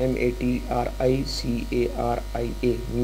MATRICARIA,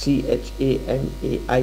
CHAMAI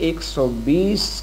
120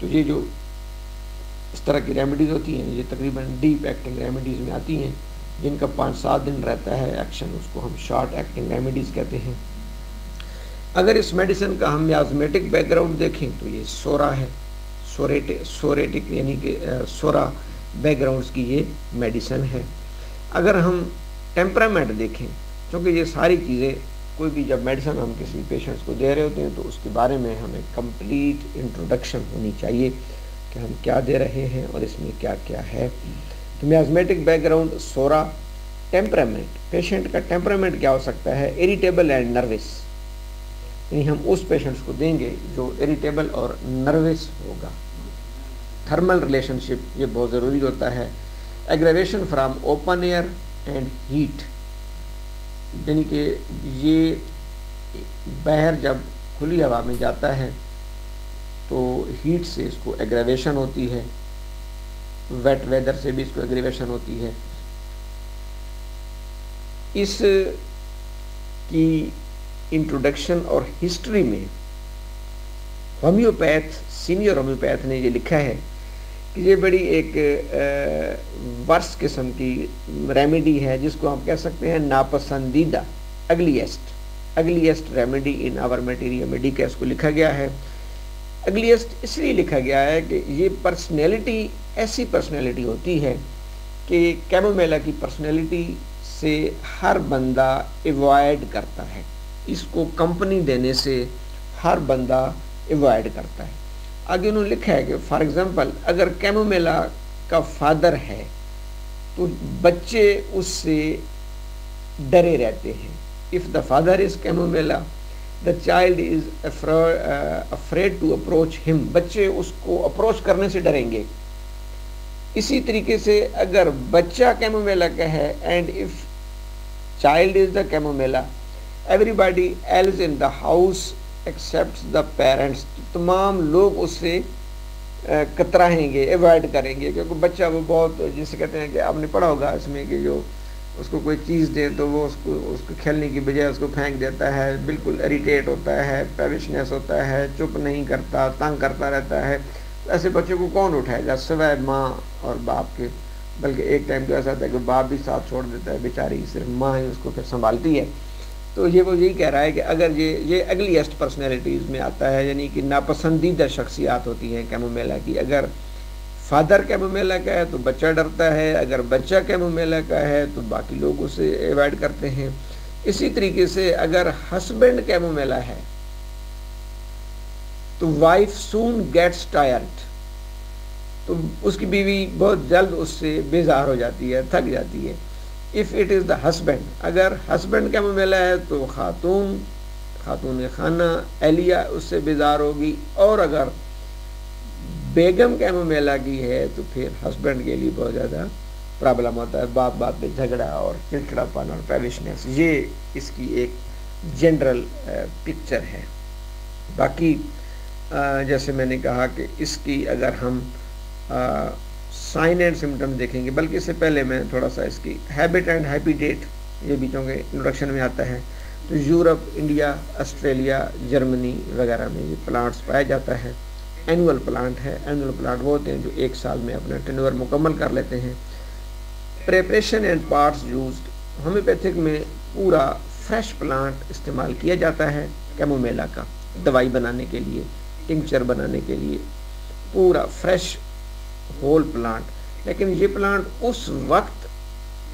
تو یہ جو اس طرح کی ریمیڈیز ہوتی ہیں یہ تقریباً ڈیپ ایکٹنگ ریمیڈیز میں آتی ہیں، جن کا 5-7 دن رہتا ہے ایکشن، اس کو ہم شارٹ ایکٹنگ ریمیڈیز کہتے ہیں۔ اگر اس میڈیسن کا ہم میازمیٹک بیک گراؤنڈ دیکھیں تو یہ سورا ہے، سوریٹک یعنی کہ سورا بیک گراؤنڈز کی یہ میڈیسن ہے۔ اگر ہم ٹیمپرامنٹ دیکھیں، چونکہ یہ ساری چیزیں کوئی بھی جب میڈیسن ہم کسی پیشنٹس کو دے رہے ہوتے ہیں تو اس کے بارے میں ہمیں کمپلیٹ انٹروڈکشن ہونی چاہیے کہ ہم کیا دے رہے ہیں اور اس میں کیا کیا ہے۔ تو میازمیٹک بیک گراؤنڈ، سورا، ٹیمپرامنٹ، پیشنٹ کا ٹیمپرامنٹ کیا ہو سکتا ہے؟ اریٹیبل اینڈ نروس، یعنی ہم اس پیشنٹس کو دیں گے جو اریٹیبل اور نروس ہوگا۔ تھرمل ریلیشن شپ یہ بہت ضروری ہوتا ہے۔ Aggravation from open air and heat, یعنی کہ یہ باہر جب کھلی ہوا میں جاتا ہے تو ہیٹ سے اس کو ایگریویشن ہوتی ہے، ویٹ ویدر سے بھی اس کو ایگریویشن ہوتی ہے۔ اس کی انٹروڈکشن اور ہسٹری میں ہومیوپیتھ، سینئر ہومیوپیتھ نے یہ لکھا ہے کہ یہ بڑی ایک ورس قسم کی ریمیڈی ہے جس کو ہم کہہ سکتے ہیں ناپسندیدہ، اگلیسٹ ریمیڈی ان آور میٹیریا میڈیکا، اس کو لکھا گیا ہے۔ اگلیسٹ اس لیے لکھا گیا ہے کہ یہ پرسنالٹی ایسی پرسنالٹی ہوتی ہے کہ کیمومیلا کی پرسنالٹی سے ہر بندہ ایوائڈ کرتا ہے، اس کو کمپنی دینے سے ہر بندہ ایوائڈ کرتا ہے۔ آگے انہوں نے لکھا ہے کہ فار ایگزامپل اگر کیمومیلا کا فادر ہے تو بچے اس سے ڈرے رہتے ہیں۔ If the father is chamomilla the child is afraid to approach him، بچے اس کو اپروچ کرنے سے ڈریں گے۔ اسی طریقے سے اگر بچہ کیمومیلا کا ہے and if child is the chamomilla everybody else in the house except the parents، تمام لوگ اس سے کتراہیں گے، ایوائڈ کریں گے، کیونکہ بچہ وہ بہت جسے کہتے ہیں کہ آپ نے پڑھا ہوگا اس میں کہ جو اس کو کوئی چیز دے تو وہ اس کو کھیلنے کی بجائے اس کو پھینک دیتا ہے، بالکل اریٹیٹ ہوتا ہے، پیوشنس ہوتا ہے، چپ نہیں کرتا، تنگ کرتا رہتا ہے۔ ایسے بچے کو کون اٹھائے گا سوائے ماں اور باپ کے؟ بلکہ ایک ٹائم تو ایسا ہوتا ہے کہ باپ بھی ساتھ چھوڑ دیتا ہے، بیچاری صرف ماں ہی اس کو پھر سنبھالتی ہے۔ تو یہ وہ یہی کہہ رہا ہے کہ اگر یہ اگلیسٹ پرسنالٹیز میں آتا ہے، یعنی کہ ناپسندیدہ شخصیات ہوتی ہیں کیمومیلا کی۔ اگر فادر کیمومیلا کا ہے تو بچہ ڈرتا ہے، اگر بچہ کیمومیلا کا ہے تو باقی لوگ اسے ایوائڈ کرتے ہیں۔ اسی طریقے سے اگر ہسبینڈ کیمومیلا ہے تو وائف سون گیٹس ٹائرڈ، تو اس کی بیوی بہت جلد اس سے بیزار ہو جاتی ہے، تھک جاتی ہے۔ If it is the husband, اگر ہسبینڈ کیمومیلا ہے تو خاتون خانہ اہلیہ اس سے بیزار ہوگی، اور اگر بیگم کیمومیلا کی ہے تو پھر ہسبینڈ کے لیے بہت زیادہ پرابلم ہوتا ہے، بات بات پہ جھگڑا اور چڑچڑا پن اور پیوشنس۔ یہ اس کی ایک جنرل پکچر ہے۔ باقی جیسے میں نے کہا کہ اس کی اگر ہم سائن اینڈ سمٹم دیکھیں گے، بلکہ اس سے پہلے میں تھوڑا سا اس کی ہیبٹ اینڈ ہیپیٹیٹ، یہ بھی چونکہ انٹروڈکشن میں آتا ہے، تو یورپ، انڈیا، آسٹریلیا، جرمنی وغیرہ میں یہ پلانٹس پایا جاتا ہے۔ اینول پلانٹ ہے، اینول پلانٹ وہ ہوتے ہیں جو ایک سال میں اپنا ٹینور مکمل کر لیتے ہیں۔ Preparation and parts used, homeopathic میں پورا فریش پلانٹ استعمال کیا جاتا ہے کیمومیلا کا، دوائی بنانے کے لیے، ٹنکچر بنانے کے لیے، پورا فریش ہول پلانٹ۔ لیکن یہ پلانٹ اس وقت،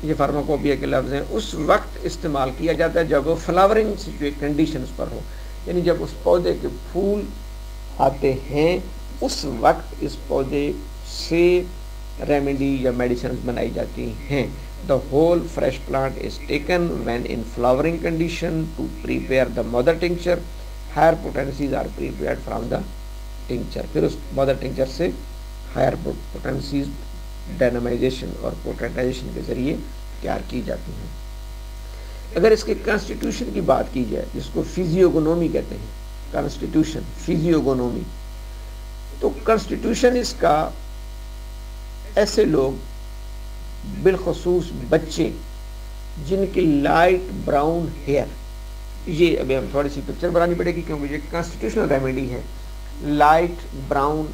یہ فارماکوپیا کے لفظ ہیں، اس وقت استعمال کیا جاتا ہے جب وہ فلاورنگ کنڈیشنز پر ہو، یعنی جب اس پودے کے پھول آتے ہیں اس وقت اس پودے سے ریمیڈی یا میڈیسنز بنائی جاتی ہیں۔ The whole fresh plant is taken when in flowering condition to prepare the mother tincture. Higher potencies are prepared from the tincture. پھر اس mother tincture سے higher potencies dynamization اور potentization کے ذریعے تیار کی جاتی ہیں۔ اگر اس کے کانسٹیٹیوشن کی بات کی جائے جس کو فیزیوگنومی کہتے ہیں، کانسٹیٹیوشن، فیزیوگنومی، تو کانسٹیٹیوشن اس کا ایسے لوگ بالخصوص بچے جن کی لائٹ براؤن ہیئر، یہ ابھی ہم تھوڑی سی پکچر بنانی پڑے گی کیونکہ یہ کانسٹیٹیوشنل ریمیڈی ہے، light brown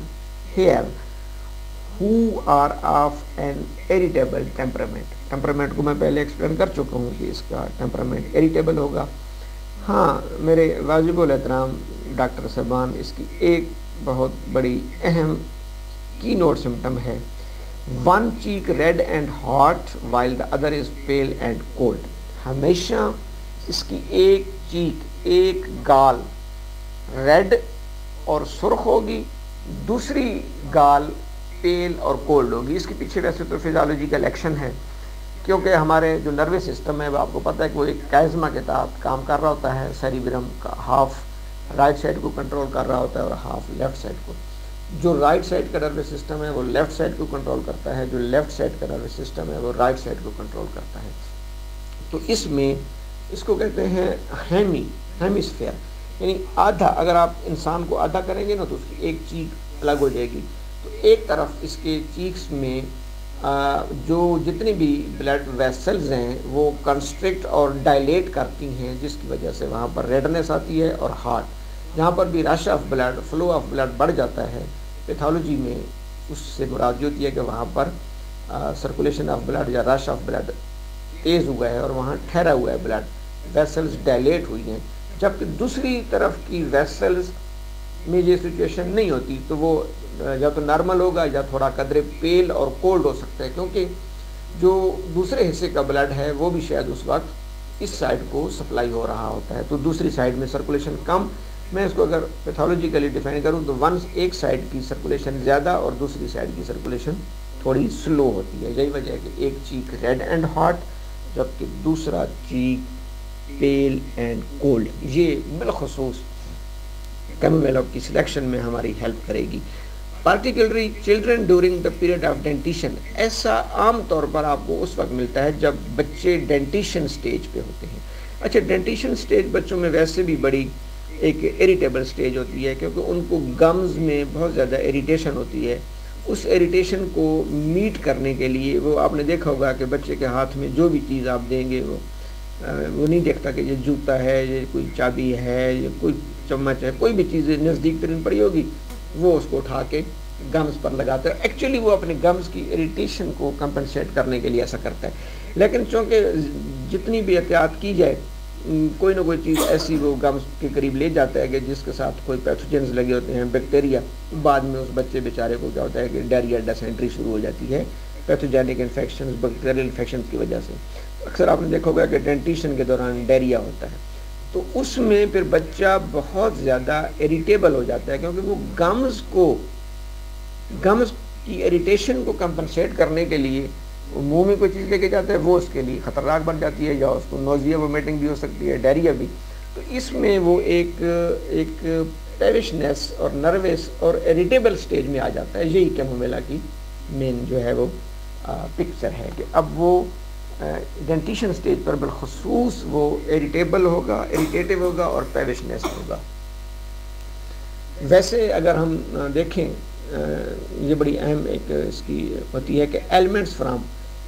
here who are of an irritable temperament. Temperament کو میں پہلے ایکسپلین کر چکا ہوں کہ اس کا ٹیمپرامنٹ اریٹیبل ہوگا. ہاں میرے واجب الاحترام ڈاکٹر صاحبان، اس کی ایک بہت بڑی اہم کی نوٹ سمٹم ہے one cheek red and hot while the other is pale and cold. ہمیشہ اس کی ایک چیک، ایک گال ریڈ اور سرخ ہوگی، دوسری گال پیل اور کولڈ ہوگی. اس کے پیچھے ویسے تو فزیولوجیکل ایکشن ہے، کیونکہ ہمارے جو نروس سسٹم ہے وہ آپ کو پتہ ہے کہ وہ ایک کائزما کے تحت کام کر رہا ہوتا ہے. سیریبرم کا ہاف رائٹ سائڈ کو کنٹرول کر رہا ہوتا ہے اور ہاف لیفٹ سائڈ کو. جو رائٹ سائڈ کا نروس سسٹم ہے وہ لیفٹ سائڈ کو کنٹرول کرتا ہے، جو لیفٹ سائڈ کا نروس سسٹم ہے وہ رائٹ سائڈ کو کنٹرول کرتا ہے. تو اس میں اس کو کہتے ہیں ہیمیسفیئر، یعنی آدھا. اگر آپ انسان کو آدھا کریں گے نا تو اس کی ایک چیک الگ ہو جائے گی. تو ایک طرف اس کے چیکس میں جو جتنی بھی بلڈ ویسلز ہیں وہ کنسٹرکٹ اور ڈائلیٹ کرتی ہیں، جس کی وجہ سے وہاں پر ریڈنس آتی ہے. اور ہارٹ جہاں پر بھی rush of blood, flow of blood بڑھ جاتا ہے، پیتھولوجی میں اس سے مراد یہ ہوتی ہے کہ وہاں پر سرکولیشن آف بلڈ یا رش آف بلڈ تیز ہوا ہے اور وہاں ٹھہرا ہوا ہے بلڈ، ویسلز ڈائلیٹ ہوئی ہیں. جبکہ دوسری طرف کی ویسلز میں یہ سچویشن نہیں ہوتی، تو وہ یا تو نارمل ہوگا یا تھوڑا قدرے پیل اور کولڈ ہو سکتا ہے، کیونکہ جو دوسرے حصے کا بلڈ ہے وہ بھی شاید اس وقت اس سائڈ کو سپلائی ہو رہا ہوتا ہے، تو دوسری سائڈ میں سرکولیشن کم. میں اس کو اگر پیتھولوجیکلی ڈیفائن کروں تو ایک سائڈ کی سرکولیشن زیادہ اور دوسری سائڈ کی سرکولیشن تھوڑی سلو ہوتی ہے. یہی وجہ ہے کہ ایک چیک ریڈ اینڈ ہاٹ جبکہ دوسرا چیک پیل اینڈ کولڈ. یہ بالخصوص کیمومیلا کی سلیکشن میں ہماری ہیلپ کرے گی. Particularly children during the period of dentition, ایسا عام طور پر آپ کو اس وقت ملتا ہے جب بچے ڈینٹیشن سٹیج پہ ہوتے ہیں. اچھا، ڈینٹیشن سٹیج بچوں میں ویسے بھی بڑی ایک اریٹیبل سٹیج ہوتی ہے، کیونکہ ان کو گمز میں بہت زیادہ اریٹیشن ہوتی ہے. اس اریٹیشن کو میٹ کرنے کے لیے وہ آپ نے دیکھا ہوگا کہ بچے کے ہاتھ میں جو بھی چیز آپ دیں گے وہ نہیں دیکھتا کہ یہ جوتا ہے، یہ کوئی چابی ہے، یہ کوئی چمچ ہے، کوئی بھی چیز نزدیک ترین پڑی ہوگی وہ اس کو اٹھا کے گمز پر لگاتا ہے. ایکچولی وہ اپنے گمز کی اریٹیشن کو کمپنسیٹ کرنے کے لیے ایسا کرتا ہے. لیکن چونکہ جتنی بھی احتیاط کی جائے کوئی نہ کوئی چیز ایسی وہ گمز کے قریب لے جاتا ہے کہ جس کے ساتھ کوئی پیتھوجنز لگے ہوتے ہیں، بیکٹیریا. بعد میں اس بچے بیچارے کو کیا ہوتا ہے کہ ڈائریا، ڈیسینٹری شروع ہو جاتی ہے پیتھوجینک انفیکشنز، بیکٹیریل انفیکشنز کی وجہ سے. اکثر آپ نے دیکھا ہوگا کہ ڈینٹیشن کے دوران ڈائریا ہوتا ہے، تو اس میں پھر بچہ بہت زیادہ اریٹیبل ہو جاتا ہے، کیونکہ وہ گمز کی اریٹیشن کو کمپنسیٹ کرنے کے لیے منہ میں کوئی چیز لے کے جاتا ہے، وہ اس کے لیے خطرناک بن جاتی ہے، یا اس کو نوزیا وومیٹنگ بھی ہو سکتی ہے، ڈائریا بھی. تو اس میں وہ ایک پیوشنس اور نروس اور اریٹیبل سٹیج میں آ جاتا ہے. یہی کیمومیلا کی مین جو ہے وہ پکچر ہے کہ اب وہ ڈینٹیشن سٹیج پر بالخصوص وہ اریٹیبل ہوگا، اریٹیٹیو ہوگا اور پیوشنس ہوگا. ویسے اگر ہم دیکھیں یہ بڑی اہم ایک اس کی ہوتی ہے کہ ایلیمنٹس فرام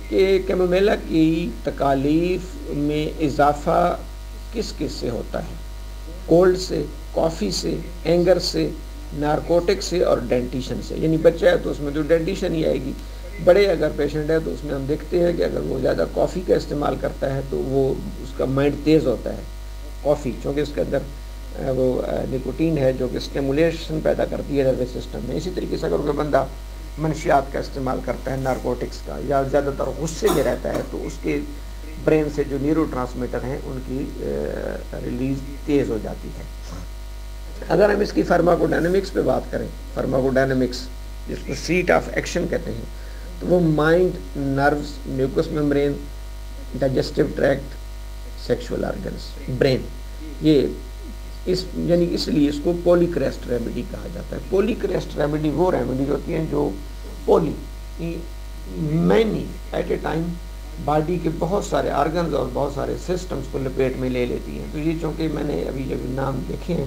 کہ کیمومیلا کی تکالیف میں اضافہ کس کس سے ہوتا ہے. کولڈ سے، کافی سے، اینگر سے، نارکوٹک سے اور ڈینٹیشن سے. یعنی بچہ ہے تو اس میں تو ڈینٹیشن ہی آئے گی. بڑے اگر پیشنٹ ہے تو اس میں ہم دیکھتے ہیں کہ اگر وہ زیادہ کافی کا استعمال کرتا ہے تو وہ اس کا مائنڈ تیز ہوتا ہے. کافی چونکہ اس کے اندر وہ نکوٹین ہے جو کہ اسٹیمولیشن پیدا کرتی ہے نروس سسٹم میں. اسی طریقے سے اگر کوئی بندہ منشیات کا استعمال کرتا ہے، نارکوٹکس کا، یا زیادہ تر غصے میں رہتا ہے تو اس کے برین سے جو نیورو ٹرانسمیٹر ہیں ان کی ریلیز تیز ہو جاتی ہے. اگر ہم اس کی فارماکو ڈائنامکس پہ بات کریں، فارماکو ڈائنامکس جس کو سیٹ آف ایکشن کہتے ہیں، تو وہ mind, nerves, mucus membrane, digestive tracked, sexual organs, brain. یہ یعنی اس لیے اس کو پولی کریسٹ ریمیڈی کہا جاتا ہے. پولی کریسٹ ریمیڈی وہ ریمیڈی ہوتی ہیں جو many at a time body کے بہت سارے آرگنز اور بہت سارے سسٹمز کو لپیٹ میں لے لیتی ہیں. تو یہ چونکہ میں نے ابھی جب نام دیکھے ہیں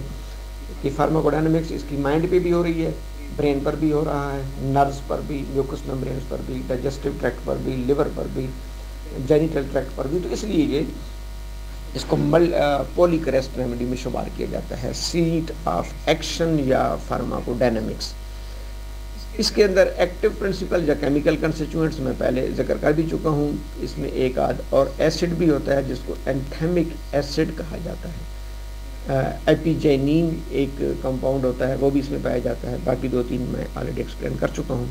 کہ فارماکو ڈائنامکس اس کی مائنڈ پہ بھی ہو رہی ہے، برین پر بھی ہو رہا ہے، نروز پر بھی، میوکس میمبرینز پر بھی، ڈائجسٹیو ٹریکٹ پر بھی، لیور پر بھی، جینیٹل ٹریکٹ پر بھی. تو اس لیے یہ اس کو پولی کریسٹ ریمیڈی میں شمار کیا جاتا ہے، سیٹ آف ایکشن یا فارماکو ڈائنامکس. اس کے اندر ایکٹیو پرنسپل یا کیمیکل کنسٹیچوئنٹس میں پہلے ذکر کر بھی چکا ہوں، اس میں ایک آدھ اور ایسڈ بھی ہوتا ہے جس کو اینتھیمک ایسڈ کہا جاتا ہے، ایپیجینین ایک کمپاؤنڈ ہوتا ہے وہ بھی اس میں پایا جاتا ہے، باقی 2-3 میں آلریڈی ایکسپلین کر چکا ہوں۔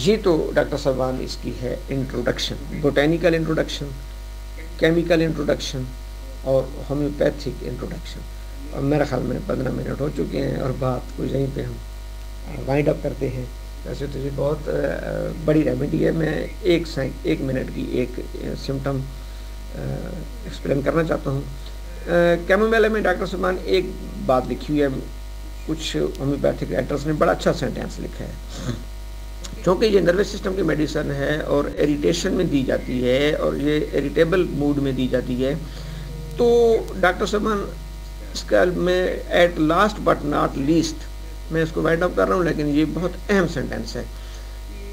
یہ تو ڈاکٹر صاحبان اس کی ہے introduction, botanical introduction, chemical introduction اور ہومیوپیتھک انٹروڈکشن، اور میرا خیال میں 15 منٹ ہو چکے ہیں اور بات کو یہیں پہ ہم وائنڈ اپ کرتے ہیں۔ ویسے تو یہ بہت بڑی ریمیڈی ہے، میں 1 منٹ کی ایک سمٹم ایکسپلین کرنا چاہتا ہوں۔ کیمومیلا میں ڈاکٹر صاحبان ایک بات لکھی ہوئی ہے، کچھ ہومیوپیتھک رائٹرز نے بڑا اچھا سینٹینس لکھا ہے، چونکہ یہ نروس سسٹم کی میڈیسن ہے اور ایریٹیشن میں دی جاتی ہے اور یہ ایریٹیبل موڈ میں دی جاتی ہے، تو ڈاکٹر صاحبان اس کا میں at last but not least میں اس کو وائنڈ اپ کر رہا ہوں، لیکن یہ بہت اہم سینٹینس ہے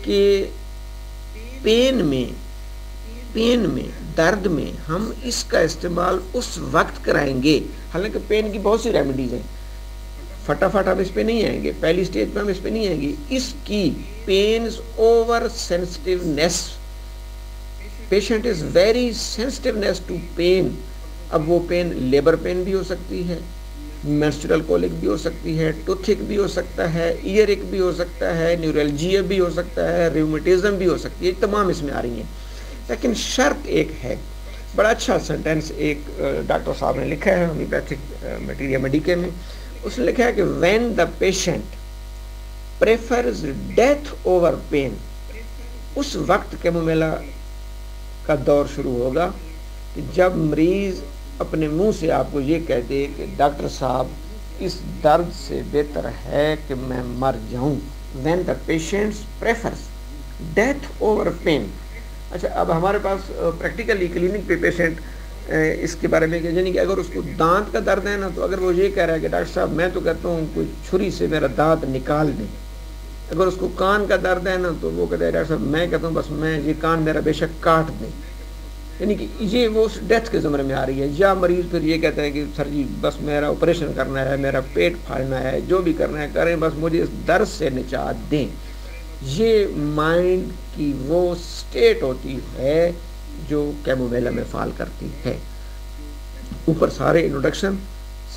کہ پین میں درد میں ہم اس کا استعمال اس وقت کرائیں گے، حالانکہ پین کی بہت سی ریمیڈیز ہیں، فٹافٹ ہم اس پہ نہیں آئیں گے، پہلی سٹیج پہ ہم اس پہ نہیں آئیں گے، اس کی pains over sensitiveness, patient is very sensitiveness to pain. اب وہ پین لیبر پین بھی ہو سکتی ہے، مینسٹرل کولک بھی ہو سکتی ہے، ٹوتھک بھی ہو سکتا ہے، ایئر ایک بھی ہو سکتا ہے، نیورلجیا بھی ہو سکتا ہے، ریومیٹزم بھی ہو سکتی ہے، تمام اس میں آ رہی ہیں، لیکن شرط ایک ہے، بڑا اچھا سینٹینس ایک ڈاکٹر صاحب نے لکھا ہے ہومیوپیتھک میٹیریا میڈیکے میں، اس نے لکھا ہے کہ when the patient prefers death over pain, اس وقت کیمومیلا کا دور شروع ہوگا کہ جب مریض اپنے منہ سے آپ کو یہ کہہ دے کہ ڈاکٹر صاحب اس درد سے بہتر ہے کہ میں مر جاؤں، when the patients prefers death over pain. اچھا، اب ہمارے پاس پریکٹیکلی کلینک پہ پیشنٹ اس کے بارے میں یعنی کہ اگر اس کو دانت کا درد ہے نا، تو اگر وہ یہ کہہ رہا ہے کہ ڈاکٹر صاحب میں تو کہتا ہوں کوئی چھری سے میرا دانت نکال دیں، اگر اس کو کان کا درد ہے نا تو وہ کہتا ہے ڈاکٹر صاحب میں کہتا ہوں بس میں یہ کان میرا بے شک کاٹ دیں، یعنی کہ یہ وہ ڈیتھ کے زمرے میں آ رہی ہے۔ یا مریض پھر یہ کہتا ہے کہ سر جی بس میرا آپریشن کرنا ہے، میرا پیٹ پھاڑنا ہے، جو بھی کرنا ہے کریں، بس مجھے اس درد سے نجات دیں۔ یہ مائنڈ کی وہ سٹیٹ ہوتی ہے جو کیمومیلا میں فال کرتی ہے۔ اوپر سارے انٹروڈکشن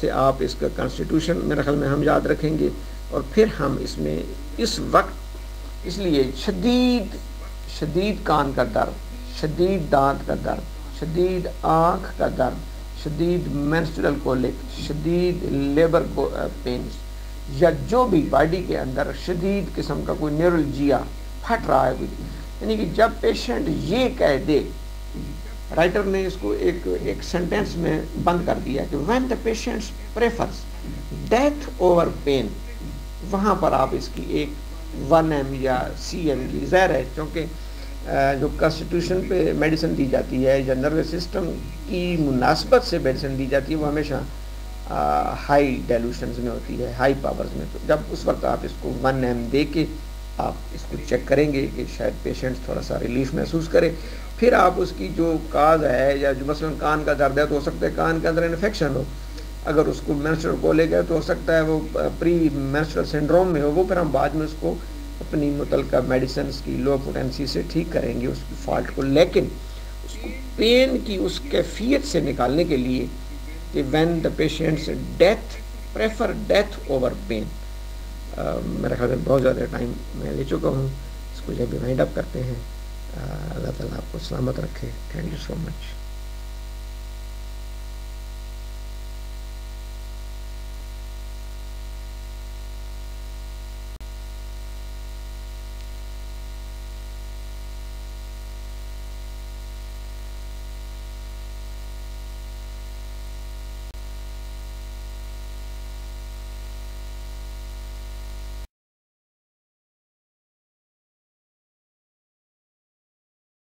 سے آپ اس کا کانسٹیٹیوشن میرے خیال میں ہم یاد رکھیں گے، اور پھر ہم اس میں اس وقت اس لیے شدید کان کا درد، شدید دانت کا درد، شدید آنکھ کا درد، شدید مینسٹرل کولک، شدید لیبر پینز، یا جو بھی باڈی کے اندر شدید قسم کا کوئی نیورلجیا پھٹ رہا ہے، یعنی کہ جب پیشنٹ یہ کہہ دے، رائٹر نے اس کو ایک سینٹینس میں بند کر دیا کہ when the patient prefers death over pain، وہاں پر آپ اس کی ایک 1M یا CM کی ظاہر ہے، چونکہ جو کانسٹیٹیوشن پہ میڈیسن دی جاتی ہے یا نروس سسٹم کی مناسبت سے میڈیسن دی جاتی ہے، وہ ہمیشہ ہائی ڈیلوشنز میں ہوتی ہے، ہائی پاورز میں، تو جب اس وقت آپ اس کو 1M دے کے آپ اس کو چیک کریں گے کہ شاید پیشنٹ تھوڑا سا ریلیف محسوس کرے، پھر آپ اس کی جو کاز ہے یا جو مثلا کان کا درد ہے تو ہو سکتا ہے کان کے اندر انفیکشن ہو، اگر اس کو مینسٹرل کولک ہے تو ہو سکتا ہے وہ پری مینسٹرل سنڈروم میں ہو، وہ پھر ہم بعد میں اس کو اپنی متعلقہ میڈیسنس کی لو پوٹینسی سے ٹھیک کریں گے اس کی فالٹ کو، لیکن اس کو پین کی اس کیفیت سے نکالنے کے لیے کہ when the patients death prefer death over pain. میرا خیال ہے بہت زیادہ ٹائم میں لے چکا ہوں، اس کو جب بھی وائنڈ اپ کرتے ہیں۔ اللہ تعالیٰ آپ کو سلامت رکھے۔ Thank you so much.